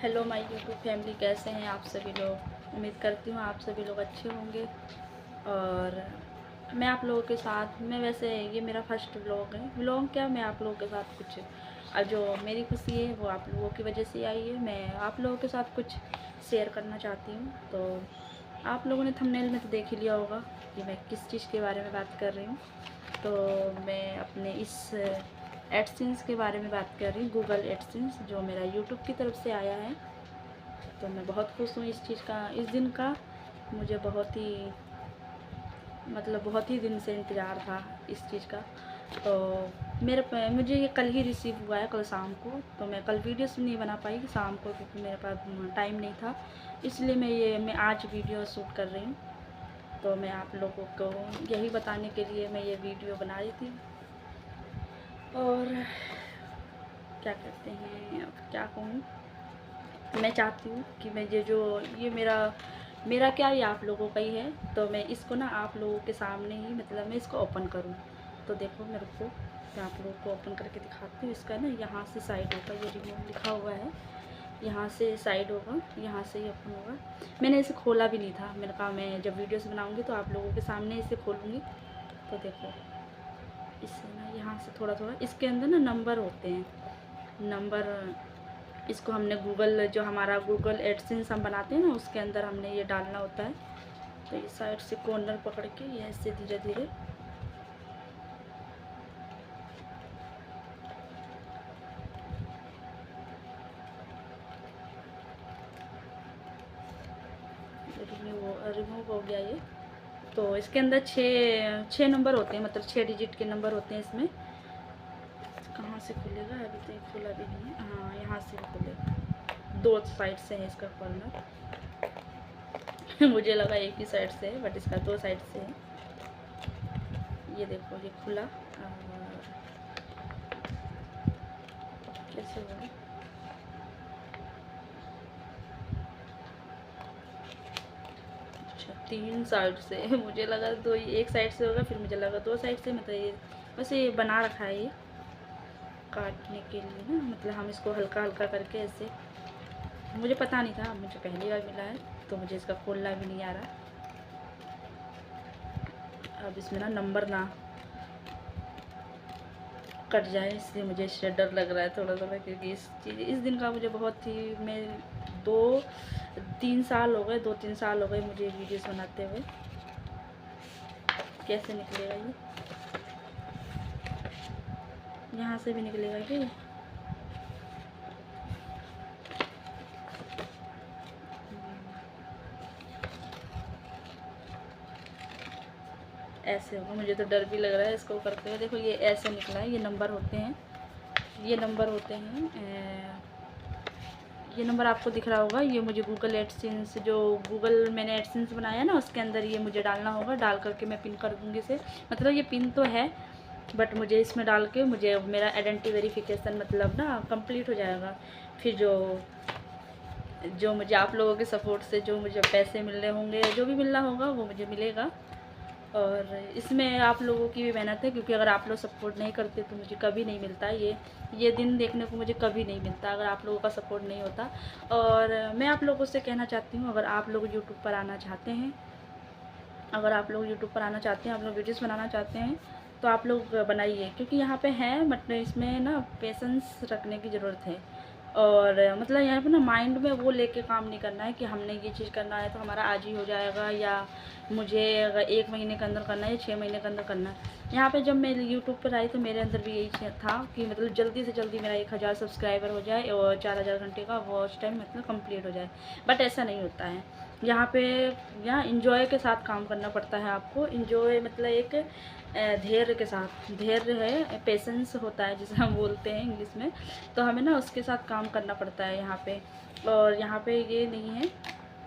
Hello my YouTube family, कैसे हैं आप सभी लोग। उम्मीद करती हूँ आप सभी लोग अच्छे होंगे। और मैं आप लोगों के साथ वैसे ये मेरा फर्स्ट व्लॉग है। व्लॉग क्या, मैं आप लोगों के साथ कुछ जो मेरी खुशी है वो आप लोगों की वजह से आई है। मैं आप लोगों के साथ कुछ शेयर करना चाहती हूँ। तो आप लोगों ने थंबनेल में तो देख ही लिया होगा कि मैं किस चीज़ के बारे में बात कर रही हूँ। तो मैं अपने इस एडसेंस के बारे में बात कर रही हूँ, गूगल एडसेंस, जो मेरा यूट्यूब की तरफ से आया है। तो मैं बहुत खुश हूँ इस चीज़ का, इस दिन का। मुझे बहुत ही दिन से इंतज़ार था इस चीज़ का। तो मुझे ये कल ही रिसीव हुआ है, कल शाम को। तो मैं कल वीडियोस नहीं बना पाई शाम को, क्योंकि मेरे पास टाइम नहीं था। इसलिए मैं आज वीडियो शूट कर रही हूँ। तो मैं आप लोगों को यही बताने के लिए मैं ये वीडियो बना रही थी। और क्या कहते हैं, अब क्या कहूँ, मैं चाहती हूँ कि मैं ये मेरा क्या, ये आप लोगों का ही है। तो मैं इसको ना आप लोगों के सामने ही मैं इसको ओपन करूँ। तो देखो मेरे को, मैं आप लोगों को ओपन करके दिखाती हूँ। इसका ना यहाँ से साइड होगा, ये रिमूव लिखा हुआ है, यहाँ से साइड होगा, यहाँ से ही ओपन होगा। मैंने इसे खोला भी नहीं था। मैंने कहा मैं जब वीडियोस बनाऊँगी तो आप लोगों के सामने इसे खोलूँगी। तो देखो, इससे ना यहाँ से थोड़ा थोड़ा इसके अंदर ना नंबर होते हैं, नंबर। इसको हमने जो हमारा गूगल एडसेंस हम बनाते हैं ना, उसके अंदर हमने ये डालना होता है। तो इस साइड से कॉर्नर पकड़ के ये ऐसे धीरे धीरे रिमूव हो गया ये। तो इसके अंदर छः नंबर होते हैं, मतलब 6 डिजिट के नंबर होते हैं इसमें। कहाँ से खुलेगा, अभी तो खुला भी नहीं है। हाँ, यहाँ से खुलेगा। 2 साइड से है इसका कॉर्नर। मुझे लगा एक ही साइड से है, बट इसका 2 साइड से है। ये देखो, ये खुला। और कैसे होगा, अच्छा 3 साइड से मुझे लगा एक साइड से होगा, फिर मुझे लगा 2 साइड से। मतलब ये वैसे ये बना रखा है ये काटने के लिए ना, मतलब हम इसको हल्का हल्का करके ऐसे। मुझे पता नहीं था, मुझे पहली बार मिला है, तो मुझे इसका खोलना भी नहीं आ रहा। अब इसमें ना नंबर ना कट जाए, इसलिए मुझे इससे डर लग रहा है थोड़ा थोड़ा, क्योंकि इस दिन का मुझे बहुत ही, मैं 2-3 साल हो गए, 2-3 साल हो गए मुझे वीडियोस बनाते हुए। कैसे निकलेगा ये, यहाँ से भी निकलेगा कि ऐसे होगा। मुझे तो डर भी लग रहा है इसको करते हुए। देखो ये ऐसे निकला है, ये नंबर होते हैं, ये नंबर होते हैं। ये नंबर आपको दिख रहा होगा। ये मुझे गूगल एडसेंस, जो गूगल मैंने एडसेंस बनाया ना, उसके अंदर ये मुझे डालना होगा। डाल करके मैं पिन कर दूँगी इसे। मतलब ये पिन तो है, बट मुझे इसमें डाल के मुझे मेरा आइडेंटिटी वेरिफिकेशन मतलब ना कंप्लीट हो जाएगा। फिर जो मुझे आप लोगों के सपोर्ट से जो मुझे पैसे मिल रहे होंगे, जो भी मिलना होगा वो मुझे मिलेगा। और इसमें आप लोगों की भी मेहनत है, क्योंकि अगर आप लोग सपोर्ट नहीं करते तो मुझे कभी नहीं मिलता। ये दिन देखने को मुझे कभी नहीं मिलता अगर आप लोगों का सपोर्ट नहीं होता। और मैं आप लोगों से कहना चाहती हूँ, अगर आप लोग यूट्यूब पर आना चाहते हैं, आप लोग वीडियोस बनाना चाहते हैं, तो आप लोग बनाइए। क्योंकि यहाँ पे है, मतलब इसमें ना पेशेंस रखने की ज़रूरत है। और मतलब यहाँ पे ना माइंड में वो लेके काम नहीं करना है कि हमने ये चीज़ करना है तो हमारा आज ही हो जाएगा, या मुझे अगर 1 महीने के अंदर करना है या 6 महीने के अंदर करना है। यहाँ पे जब मैं यूट्यूब पर आई तो मेरे अंदर भी यही था कि मतलब जल्दी से जल्दी मेरा 1000 सब्सक्राइबर हो जाए और 4000 घंटे का वॉच टाइम मतलब कंप्लीट हो जाए। बट ऐसा नहीं होता है। यहाँ इंजॉय के साथ काम करना पड़ता है आपको। इंजॉय मतलब एक धैर्य के साथ, धैर्य है, पेशेंस होता है जिसे हम बोलते हैं इंग्लिश में। तो हमें ना उसके साथ काम करना पड़ता है यहाँ पे। और यहाँ पे ये नहीं है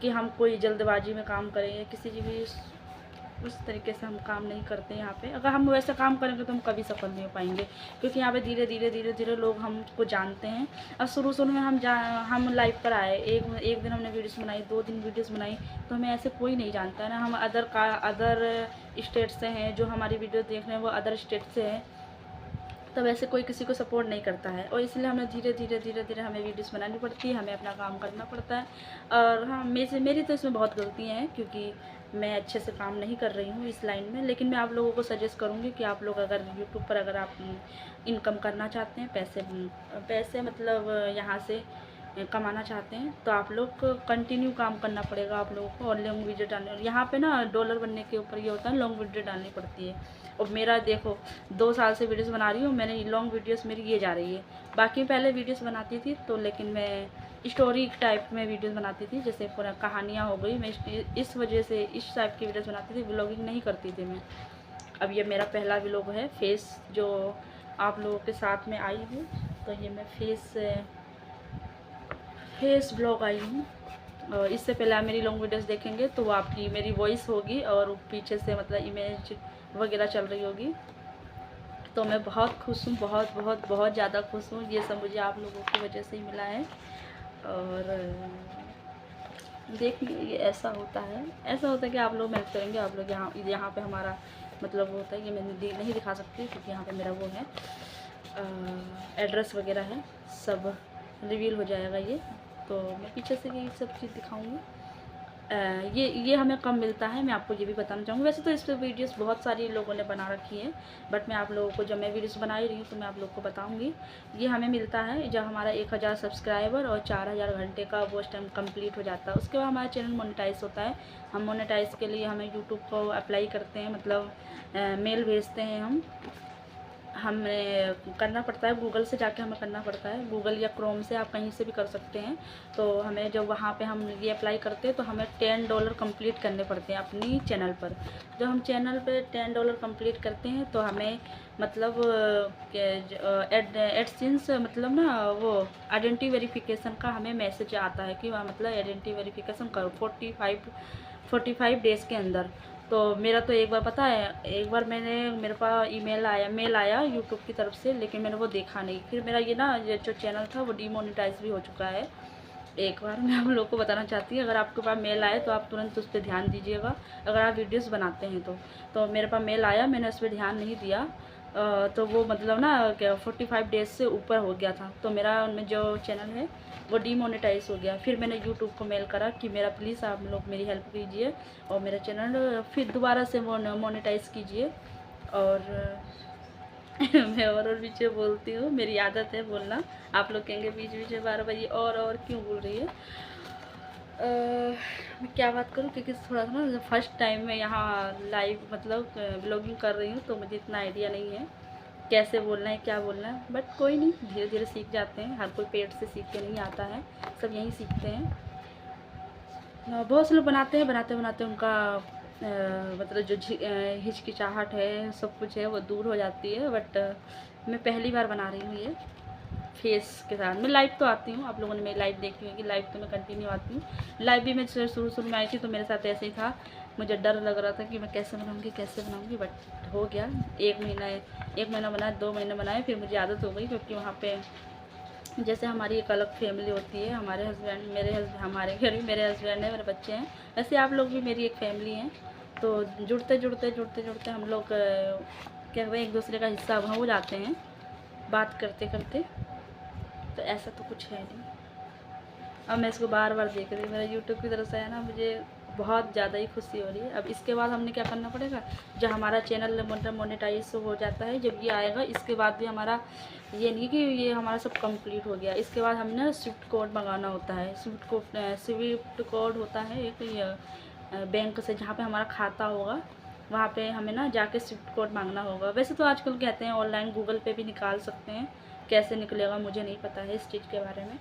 कि हम कोई जल्दबाजी में काम करें, किसी भी उस तरीके से हम काम नहीं करते यहाँ पे। अगर हम वैसा काम करेंगे तो हम कभी सफल नहीं हो पाएंगे, क्योंकि यहाँ पे धीरे धीरे लोग हमको जानते हैं। और शुरू में हम लाइव पर आए, एक दिन हमने वीडियोस बनाई, 2 दिन वीडियोस बनाई, तो हमें ऐसे कोई नहीं जानता है ना। हम अदर स्टेट से हैं, जो हमारी वीडियो देख रहे हैं वो अदर स्टेट से हैं। तो वैसे कोई किसी को सपोर्ट नहीं करता है, और इसलिए हमें धीरे धीरे हमें वीडियोस बनानी पड़ती है, हमें अपना काम करना पड़ता है। और हाँ, मेरी तो इसमें बहुत गलतियाँ हैं, क्योंकि मैं अच्छे से काम नहीं कर रही हूँ इस लाइन में। लेकिन मैं आप लोगों को सजेस्ट करूँगी कि आप लोग अगर यूट्यूब पर अगर आप इनकम करना चाहते हैं, पैसे मतलब यहाँ से कमाना चाहते हैं, तो आप लोग को कंटिन्यू काम करना पड़ेगा आप लोगों को, और लॉन्ग वीडियो डालने। यहाँ पे ना डॉलर बनने के ऊपर ये होता है, लॉन्ग वीडियो डालनी पड़ती है। और मेरा देखो 2 साल से वीडियोस बना रही हूँ, मैंने लॉन्ग वीडियोस मेरी ये जा रही है। बाकी पहले वीडियोस बनाती थी तो, लेकिन मैं स्टोरी टाइप में वीडियोस बनाती थी, जैसे पूरा कहानियाँ हो गई। मैं इस वजह से इस टाइप की वीडियोस बनाती थी, व्लॉगिंग नहीं करती थी मैं। अब ये मेरा पहला व्लॉग है, फेस जो आप लोगों के साथ में आई हूँ। तो ये मैं फेस ब्लॉग आई हूँ। और इससे पहले आप मेरी लॉन्ग वीडियोस देखेंगे तो वो आपकी मेरी वॉइस होगी, और पीछे से मतलब इमेज वगैरह चल रही होगी। तो मैं बहुत खुश हूँ, बहुत ज़्यादा खुश हूँ। ये सब मुझे आप लोगों की वजह से ही मिला है। और देखिए, ये ऐसा होता है कि आप लोग मेहनत करेंगे, आप लोग यहाँ पे हमारा मतलब वो होता है। ये मैं नहीं दिखा सकती, क्योंकि यहाँ पे मेरा वो है एड्रेस वगैरह है, सब रिवील हो जाएगा ये। तो मैं पीछे से ये सब चीज़ दिखाऊंगी। ये हमें कम मिलता है, मैं आपको ये भी बताना चाहूँगी। वैसे तो इस पर वीडियोस बहुत सारी लोगों ने बना रखी है, बट मैं आप लोगों को, जब मैं वीडियोस बना ही रही हूँ तो मैं आप लोगों को बताऊँगी। ये हमें मिलता है जब हमारा 1000 सब्सक्राइबर और 4000 घंटे का वॉच टाइम कंप्लीट हो जाता है। उसके बाद हमारा चैनल मोनेटाइज होता है। हम मोनेटाइज के लिए हमें यूट्यूब को अप्लाई करते हैं, मतलब मेल भेजते हैं हमें करना पड़ता है, गूगल से जाके हमें करना पड़ता है। गूगल या क्रोम से आप कहीं से भी कर सकते हैं। तो हमें जब वहाँ पे हम ये अप्लाई करते हैं तो हमें $10 कंप्लीट करने पड़ते हैं अपनी चैनल पर। जब हम चैनल पे $10 कंप्लीट करते हैं तो हमें मतलब एडसेंस मतलब ना वो आइडेंटिटी वेरिफिकेशन का हमें मैसेज आता है कि वहाँ मतलब आइडेंटिटी वेरिफिकेशन करो 45 डेज़ के अंदर। तो मेरा तो एक बार पता है, एक बार मेरे पास मेल आया यूट्यूब की तरफ से, लेकिन मैंने वो देखा नहीं। फिर मेरा ये जो चैनल था वो डीमोनेटाइज भी हो चुका है एक बार। मैं आप लोगों को बताना चाहती हूँ, अगर आपके पास मेल आए तो आप तुरंत उस पर ध्यान दीजिएगा, अगर आप वीडियोस बनाते हैं तो मेरे पास मेल आया, मैंने उस पर ध्यान नहीं दिया। तो वो मतलब ना 45 डेज़ से ऊपर हो गया था, तो मेरा उनमें जो चैनल है वो डीमोनेटाइज हो गया। फिर मैंने यूट्यूब को मेल करा कि मेरा प्लीज़ आप लोग मेरी हेल्प कीजिए और मेरा चैनल फिर दोबारा से मोनेटाइज कीजिए। और मैं और बीच में बोलती हूँ, मेरी आदत है बोलना। आप लोग कहेंगे बीच में बार बार ये और क्यों बोल रही है। मैं क्या बात करूँ, क्योंकि थोड़ा सा ना फर्स्ट टाइम मैं यहाँ लाइव मतलब ब्लॉगिंग कर रही हूँ, तो मुझे इतना आइडिया नहीं है कैसे बोलना है, क्या बोलना है। बट कोई नहीं, धीरे धीरे सीख जाते हैं। हर कोई पेट से सीख के नहीं आता है, सब यहीं सीखते हैं। बहुत से लोग बनाते हैं, बनाते बनाते उनका मतलब जो हिचकिचाहट है, सब कुछ है, वो दूर हो जाती है। बट मैं पहली बार बना रही हूँ ये फेस के साथ। मैं लाइव तो आती हूँ, आप लोगों ने मेरी लाइव देखी होगी, लाइव तो मैं कंटिन्यू आती हूँ। लाइव भी मैं शुरू में आई थी तो मेरे साथ ऐसे ही था, मुझे डर लग रहा था कि मैं कैसे बनाऊँगी, बट हो गया। 1 महीना बनाया, 2 महीने बनाए, फिर मुझे आदत हो गई। क्योंकि वहाँ पे जैसे हमारी एक अलग फैमिली होती है, हमारे हमारे घर भी मेरे हस्बैंड है, मेरे बच्चे हैं, वैसे आप लोग भी मेरी एक फैमिली हैं। तो जुड़ते हम लोग क्या कहते हैं, एक दूसरे का हिस्सा हो जाते हैं बात करते करते। तो ऐसा तो कुछ है नहीं। अब मैं इसको बार बार देख रही हूँ, मेरा यूट्यूब की तरफ से है ना, मुझे बहुत ज़्यादा ही खुशी हो रही है। अब इसके बाद हमने क्या करना पड़ेगा, जब हमारा चैनल मोनेटाइज हो जाता है, जब ये आएगा, इसके बाद भी हमारा ये नहीं कि ये हमारा सब कंप्लीट हो गया। इसके बाद हमने ना स्विफ्ट कोड मंगाना होता है। स्विफ्ट कोड होता है एक बैंक से, जहाँ पे हमारा खाता होगा वहाँ पे हमें ना जाके स्विफ्ट कोड मांगना होगा। वैसे तो आजकल कहते हैं ऑनलाइन गूगल पे भी निकाल सकते हैं, कैसे निकलेगा मुझे नहीं पता है इस चीज़ के बारे में।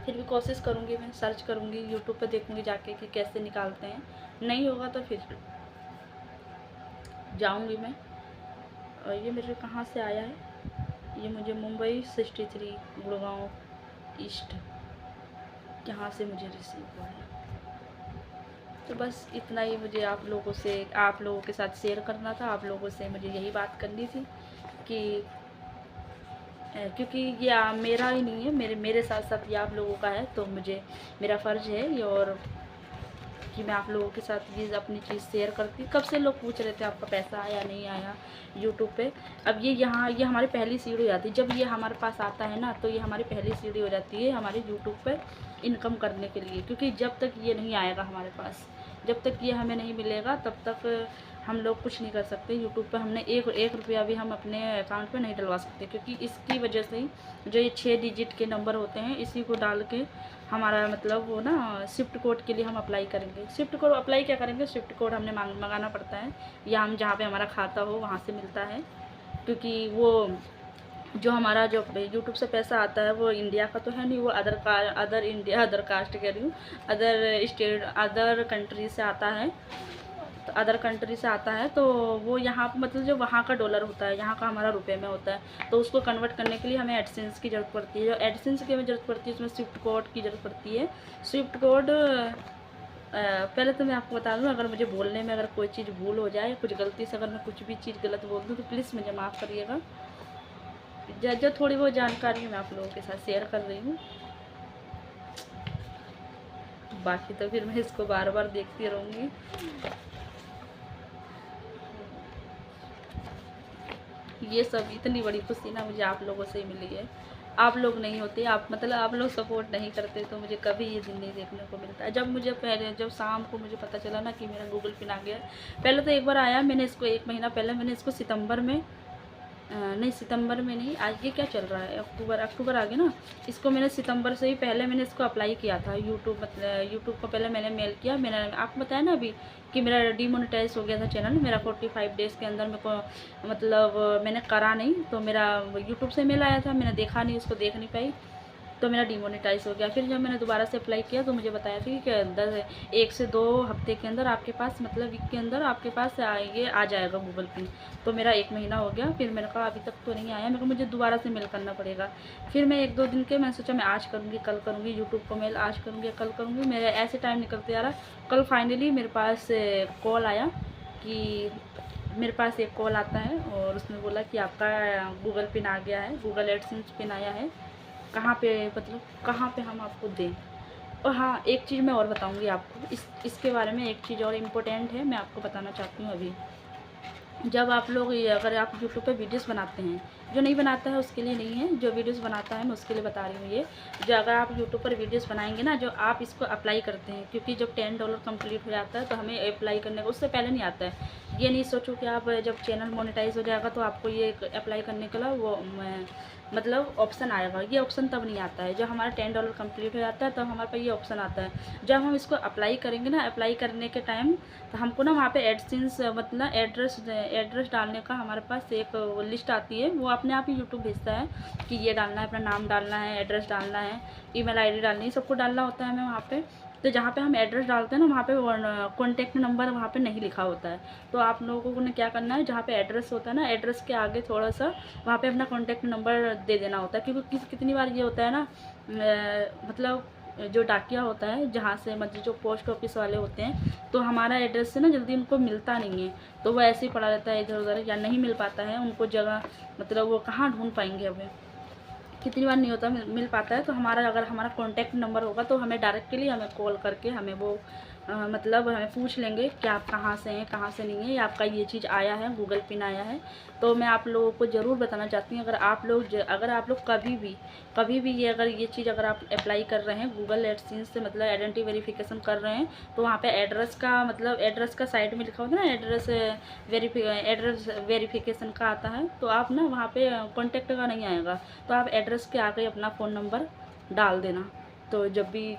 फिर भी कोशिश करूँगी, मैं सर्च करूँगी, यूट्यूब पे देखूँगी जाके कि कैसे निकालते हैं। नहीं होगा तो फिर जाऊँगी मैं। और ये मेरे कहाँ से आया है, ये मुझे मुंबई 63 गुड़गांव ईस्ट, यहाँ से मुझे रिसीव हुआ है। तो बस इतना ही मुझे आप लोगों के साथ शेयर करना था। आप लोगों से मुझे यही बात करनी थी कि क्योंकि ये मेरा ही नहीं है, मेरे साथ साथ ये आप लोगों का है, तो मुझे मेरा फ़र्ज़ है ये और कि मैं आप लोगों के साथ ये अपनी चीज़ शेयर करती। कब से लोग पूछ रहे थे आपका पैसा आया नहीं आया यूट्यूब पे। अब ये यहाँ ये हमारी पहली सीढ़ी हो जाती है। जब ये हमारे पास आता है ना, तो ये हमारी पहली सीढ़ी हो जाती है हमारे यूट्यूब पर इनकम करने के लिए। क्योंकि जब तक ये नहीं आएगा हमारे पास, जब तक ये हमें नहीं मिलेगा, तब तक हम लोग कुछ नहीं कर सकते। यूट्यूब पे हमने एक रुपया भी हम अपने अकाउंट पे नहीं डलवा सकते, क्योंकि इसकी वजह से ही जो ये 6 डिजिट के नंबर होते हैं, इसी को डाल के हमारा मतलब वो ना स्विफ्ट कोड के लिए हम अप्लाई करेंगे। स्विफ्ट कोड अप्लाई क्या करेंगे, स्विफ्ट कोड हमने मंगाना पड़ता है, या हम जहाँ पे हमारा खाता हो वहाँ से मिलता है। क्योंकि वो जो हमारा जो यूट्यूब से पैसा आता है वो इंडिया का तो है नहीं, वो अदर कास्ट कह रही हूँ, अदर स्टेट अदर कंट्री से आता है। तो अदर कंट्री से आता है, तो वो यहाँ पर मतलब जो वहाँ का डॉलर होता है, यहाँ का हमारा रुपए में होता है। तो उसको कन्वर्ट करने के लिए हमें एडसेंस की ज़रूरत पड़ती है। जो एडसेंस की हमें ज़रूरत पड़ती है, उसमें स्विफ्ट कोड की ज़रूरत पड़ती है। स्विफ्ट कोड पहले तो मैं आपको बता दूँ, अगर मुझे बोलने में अगर कोई चीज़ भूल हो जाए, कुछ गलती से अगर मैं कुछ भी चीज़ गलत बोल दूँ, तो प्लीज़ मुझे माफ़ करिएगा। जो थोड़ी बहुत जानकारी मैं आप लोगों के साथ शेयर कर रही हूँ, बाकी तो फिर मैं इसको बार बार देखती रहूँगी। ये सब इतनी बड़ी खुशी ना मुझे आप लोगों से ही मिली है। आप लोग नहीं होते, आप मतलब आप लोग सपोर्ट नहीं करते, तो मुझे कभी ये दिन नहीं देखने को मिलता है। जब शाम को मुझे पता चला ना कि मेरा गूगल पिन आ गया, पहले तो एक बार आया, मैंने इसको 1 महीना पहले मैंने इसको सितंबर में नहीं, सितंबर में नहीं, आज ये क्या चल रहा है, अक्टूबर आ गया ना। इसको मैंने सितंबर से ही पहले मैंने इसको अप्लाई किया था। यूट्यूब को पहले मैंने मेल किया। मैंने आपको बताया ना अभी कि मेरा डीमोनेटाइज हो गया था चैनल मेरा 45 डेज़ के अंदर। मेरे को मतलब मैंने करा नहीं, तो मेरा यूट्यूब से मेल आया था, मैंने देखा नहीं, उसको देख नहीं पाई, तो मेरा डिमोनेटाइज हो गया। फिर जब मैंने दोबारा से अप्लाई किया, तो मुझे बताया था कि 1 से 2 हफ्ते के अंदर आपके पास, मतलब वीक के अंदर आपके पास ये आ जाएगा गूगल पिन। तो मेरा 1 महीना हो गया। फिर मैंने कहा अभी तक तो नहीं आया, मेरे को मुझे दोबारा से मेल करना पड़ेगा। फिर मैं 1-2 दिन के मैंने सोचा मैं आज करूँगी, कल करूँगी, यूट्यूब को मेल आज करूँगी, कल करूँगी। मेरे ऐसे टाइम निकलते आ रहा। कल फाइनली मेरे पास कॉल आया कि मेरे पास एक कॉल आता है, और उसने बोला कि आपका गूगल पिन आ गया है, गूगल एडसेंस पिन आया है, कहाँ पे मतलब कहाँ पे हम आपको दें। और हाँ, एक चीज़ मैं और बताऊँगी आपको, इसके बारे में एक चीज़ और इम्पोर्टेंट है, मैं आपको बताना चाहती हूँ अभी। जब आप लोग अगर आप यूट्यूब पे वीडियोस बनाते हैं, जो नहीं बनाता है उसके लिए नहीं है, जो वीडियोस बनाता है मैं उसके लिए बता रही हूँ ये। जो अगर आप यूट्यूब पर वीडियोस बनाएंगे ना, जो आप इसको अप्लाई करते हैं, क्योंकि जब $10 कंप्लीट हो जाता है तो हमें अप्लाई करने का उससे पहले नहीं आता है। ये नहीं सोचो कि आप जब चैनल मोनेटाइज हो जाएगा तो आपको ये अप्लाई करने के लिए वो मतलब ऑप्शन आएगा। ये ऑप्शन तब नहीं आता है, जब हमारा $10 कंप्लीट हो जाता है तब हमारे पास ये ऑप्शन आता है। जब हम इसको अप्लाई करेंगे ना, अप्लाई करने के टाइम तो हमको ना वहाँ पे एडसेंस मतलब एड्रेस डालने का हमारे पास एक लिस्ट आती है। वो अपने आप ही यूट्यूब भेजता है कि ये डालना है, अपना नाम डालना है, एड्रेस डालना है, ईमेल आईडी डालनी है, सबको डालना होता है हमें वहाँ पे। तो जहाँ पे हम एड्रेस डालते हैं ना, वहाँ पे कॉन्टैक्ट नंबर वहाँ पे नहीं लिखा होता है। तो आप लोगों ने क्या करना है, जहाँ पे एड्रेस होता है ना, एड्रेस के आगे थोड़ा सा वहाँ पे अपना कॉन्टैक्ट नंबर दे देना होता है। क्योंकि कितनी बार ये होता है ना, मतलब जो डाकिया होता है, जहाँ से मतलब जो पोस्ट ऑफिस वाले होते हैं, तो हमारा एड्रेस से ना जल्दी उनको मिलता नहीं है, तो वो ऐसे ही पड़ा रहता है इधर उधर, या नहीं मिल पाता है उनको जगह, मतलब वो कहाँ ढूंढ पाएंगे हमें, कितनी बार नहीं होता मिल पाता है। तो अगर हमारा कॉन्टैक्ट नंबर होगा तो हमें डायरेक्टली हमें कॉल करके हमें वो मतलब हमें पूछ लेंगे कि आप कहाँ से हैं, कहाँ से नहीं है, या आपका ये चीज़ आया है, गूगल पिन आया है। तो मैं आप लोगों को ज़रूर बताना चाहती हूँ, अगर आप लोग कभी भी ये अगर ये चीज़ अगर आप अप्लाई कर रहे हैं गूगल एडसेंस से, मतलब आइडेंटिटी वेरिफिकेशन कर रहे हैं, तो वहाँ पे एड्रेस का मतलब एड्रेस का साइड में लिखा होता है ना, एड्रेस वेरिफिकेशन का आता है। तो आप ना वहाँ पे कॉन्टैक्ट का नहीं आएगा, तो आप एड्रेस के आगे अपना फ़ोन नंबर डाल देना। तो जब भी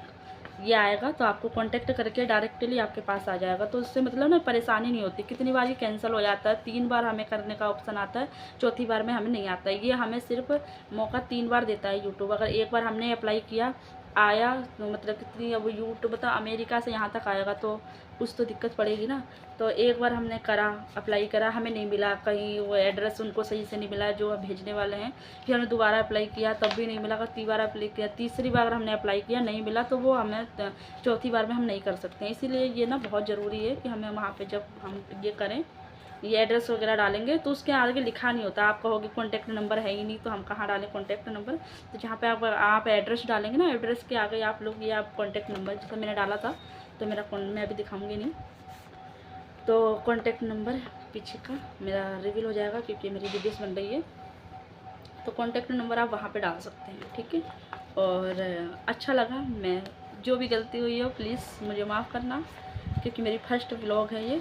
ये आएगा तो आपको कांटेक्ट करके डायरेक्टली आपके पास आ जाएगा। तो उससे मतलब ना परेशानी नहीं होती। कितनी बार ये कैंसिल हो जाता है, 3 बार हमें करने का ऑप्शन आता है, चौथी बार में हमें नहीं आता है। ये हमें सिर्फ मौका 3 बार देता है यूट्यूब। अगर एक बार हमने अप्लाई किया, आया तो मतलब कितनी, अब यूट्यूब बता अमेरिका से यहाँ तक आएगा तो कुछ तो दिक्कत पड़ेगी ना। तो एक बार हमने करा, अप्लाई करा, हमें नहीं मिला, कहीं वो एड्रेस उनको सही से नहीं मिला जो भेजने वाले हैं, फिर हमने दोबारा अप्लाई किया तब भी नहीं मिला, अगर 3 बार अप्लाई किया, तीसरी बार हमने अप्लाई किया नहीं मिला, तो वो हमें चौथी बार में हम नहीं कर सकते हैं। इसीलिए ये ना बहुत ज़रूरी है कि हमें वहाँ पर जब हम ये करें, ये एड्रेस वगैरह डालेंगे तो उसके आगे लिखा नहीं होता। आप कहोगे कॉन्टैक्ट नंबर है ही नहीं तो हम कहाँ डालें कॉन्टैक्ट नंबर। तो जहाँ पे आप एड्रेस डालेंगे ना, एड्रेस के आगे आप लोग ये आप कॉन्टैक्ट नंबर, जैसे मैंने डाला था तो मेरा मैं अभी दिखाऊंगी नहीं। तो कॉन्टेक्ट नंबर पीछे का मेरा रिवील हो जाएगा क्योंकि मेरी वीडियोस बन रही है। तो कॉन्टेक्ट नंबर आप वहाँ पे डाल सकते हैं, ठीक है। और अच्छा लगा, मैं जो भी गलती हुई हो प्लीज़ मुझे माफ़ करना, क्योंकि मेरी फर्स्ट व्लॉग है ये,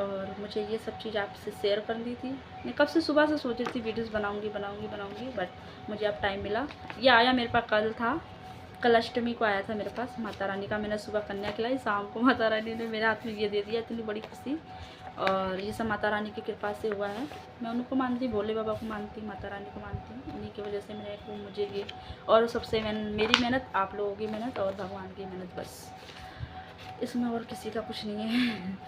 और मुझे ये सब चीज़ आपसे शेयर करनी थी। मैं कब से सुबह से सोच रही थी वीडियोस बनाऊंगी, बट मुझे अब टाइम मिला। ये आया मेरे पास कल अष्टमी को आया था मेरे पास माता रानी का। मैंने सुबह कन्या खिलाई, शाम को माता रानी ने मेरे हाथ में ये दे दिया, इतनी बड़ी खुशी। और ये सब माता रानी की कृपा से हुआ है। मैं उनको मानती, भोले बाबा को मानती, माता रानी को मानती हूँ, उन्हीं की वजह से मेरे को मुझे ये, और सबसे मेरी मेहनत, आप लोगों की मेहनत और भगवान की मेहनत, बस इसमें और किसी का कुछ नहीं है।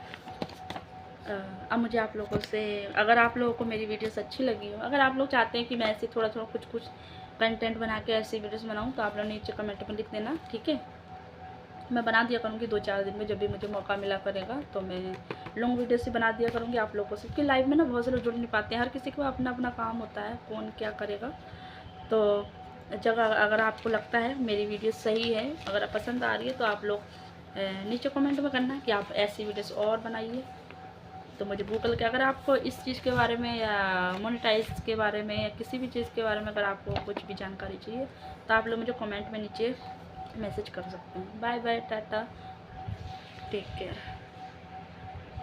अब मुझे आप लोगों से, अगर आप लोगों को मेरी वीडियोस अच्छी लगी हो, अगर आप लोग चाहते हैं कि मैं ऐसे थोड़ा थोड़ा कुछ कंटेंट बना के ऐसी वीडियोस बनाऊं, तो आप लोग नीचे कमेंट में लिख देना, ठीक है। मैं बना दिया करूँगी 2-4 दिन में, जब भी मुझे मौका मिला करेगा तो मैं लॉन्ग वीडियो से बना दिया करूँगी आप लोगों से, क्योंकि लाइव में ना बहुत से लोग जुड़ नहीं पाते हैं, हर किसी को अपना अपना काम होता है, कौन क्या करेगा। तो जगह अगर आपको लगता है मेरी वीडियो सही है, अगर पसंद आ रही है, तो आप लोग नीचे कमेंट में करना कि आप ऐसी वीडियोस और बनाइए। तो मुझे गूगल के, अगर आपको इस चीज़ के बारे में या मोनेटाइज के बारे में या किसी भी चीज़ के बारे में अगर आपको कुछ भी जानकारी चाहिए, तो आप लोग मुझे कमेंट में नीचे मैसेज कर सकते हैं। Bye bye, tata, take care.